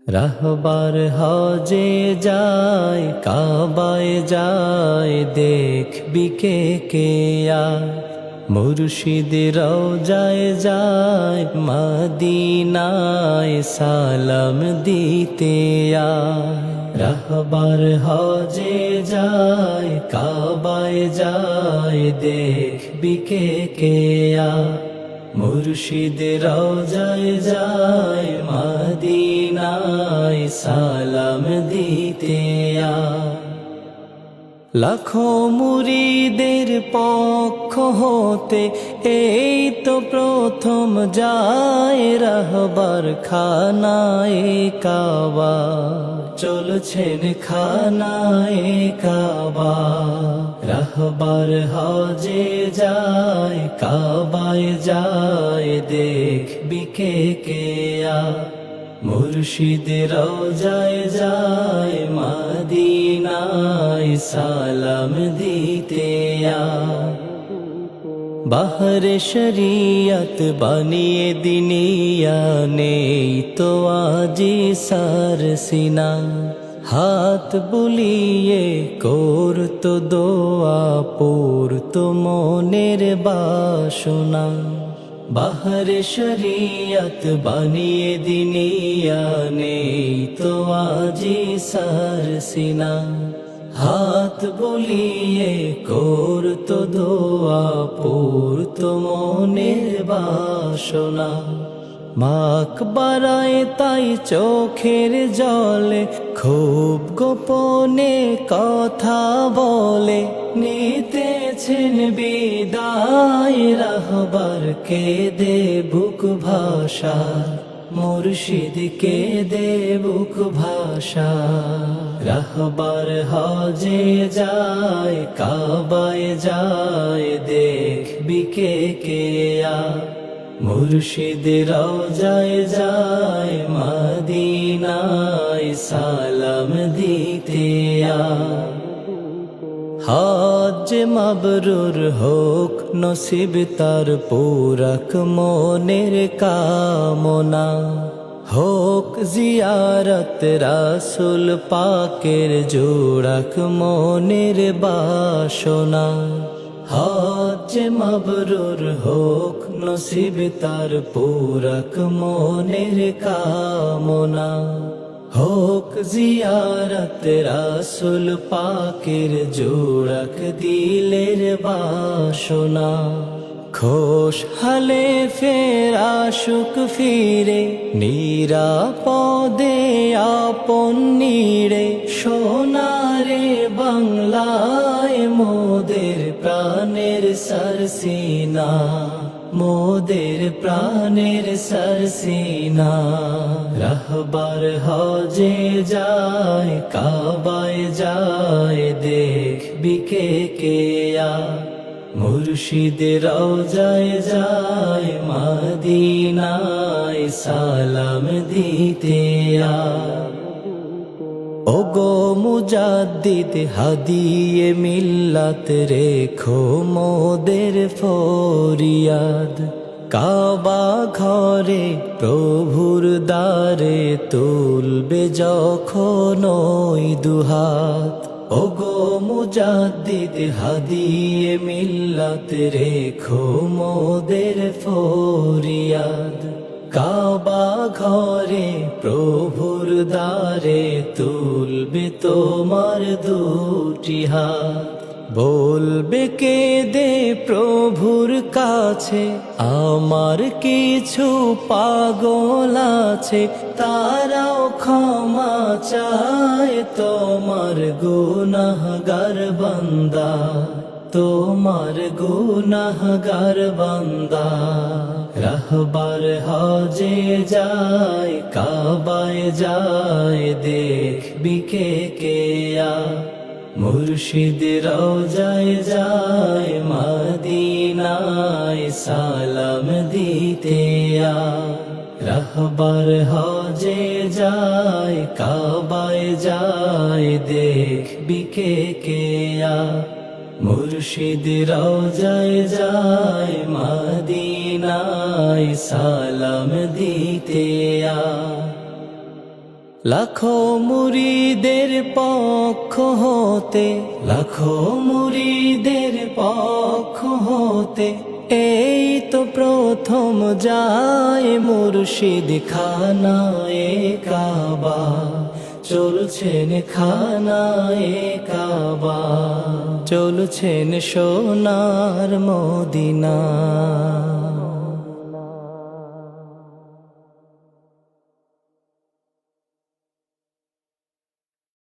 রাহবার হজে যায় কাবায় যায় দেখবি কে কে আয় মুর্শিদ রওজায় যায় মদিনায় সালাম দিতে আয় রাহবার হজে যায় কাবায় যায় দেখবি কে কে আয় মুর্শিদ রওজায় যায় মদিনায় সালাম দিতে আয় লাখো মুরিদের পক্ষ হতে এই তো প্রথম যায় রাহবার খানায় কাবা চলছেন খানায় কাবা রাহবার হজে যায় কাবায় যায় দেখবি কে কে আয় মুর্শিদ রওজায় যায় মদিনায় সালাম দিতে আয় বাহরে শরিয়ত বানিয়ে দিনিয়া নেই তো আজি সার সিনা হাত বুলিয়ে করতো দোয়া পড়তো মনের বাসনা বাহরে শরিয়ত বানিয়ে দিনিয়া নেই তো আজি সার সিনা হাত বুলিয়ে করতো দোয়া পড়তো মনের বাসনা মাক বাড়ায় তাই চোখের জলে খুব গোপনে কথা বলে নিতেছেন বিদায় রাহবার কেঁদে বুক ভাষা মুর্শিদ কেঁদে বুক ভাষা রাহবার হজে যায় কাবায় যায় দেখবি কে কে আয় মুর্শিদ রওজায় যায় মদিনায় সালাম দিতে আয় হজ মাবরুর হোক নসিব তার পুরাক মনের কামনা হোক জিয়ারত রাসূল পাকের জোড়াক মনের বাসনা হজ মাবরুর হোক নসিব তার পুরাক মনের কামনা হোক জিয়ারত রাসূল পাকের জোড়াক দিলের বাসনা খোশ হালে ফের আশুক ফিরে নিরাপদে আপন নিড়ে সোনারে বাংলায় মোদের প্রাণের সরসিনা মোদের প্রাণের সরসিনা রাহবার হজে যায় কাবায় যায় দেখবি কে কে আয় মুর্শিদ রওজায় যায় মদিনায় সালাম দিতে আয় ওগো মুজাদ্দিদ হাদিয়ে মিল্লাত রেখো মোদের ফরিয়াদ কাবা ঘরে প্রভুর দ্বারে তুলবে যখন ওই দুহাত ওগো মুজাদ্দিদ হাদিয়ে মিল্লাত রেখো মোদের ফরিয়াদ কাবা ঘরে প্রভুর দ্বারে তুলবে তোমার দুটি হাত বলবে কে দে প্রভুর কাছে আমার কিছু পাগল আছে তারাও ক্ষমা চায় তোমার গুনাহগার বান্দা তোমার গুনাহগার বান্দা রাহবার হজে যায় কাবায় যায় দেখবি কে কে আয় মুর্শিদ রওজায় যায় মদিনায় সালাম দিতে আয় রাহবার হজে যায় কাবায় যায় দেখবি কে কে আয় মুর্শিদ রওজায় যায় মদিনায় সালাম দিতে আয় লাখো মুরিদের পক্ষ হতে, লাখো মুরিদের পক্ষ হতে, এই তো প্রথম যায় মুর্শিদ খানায়ে কাবা, চলছেন খানায়ে কাবা, চলছেন সোনার মদিনা।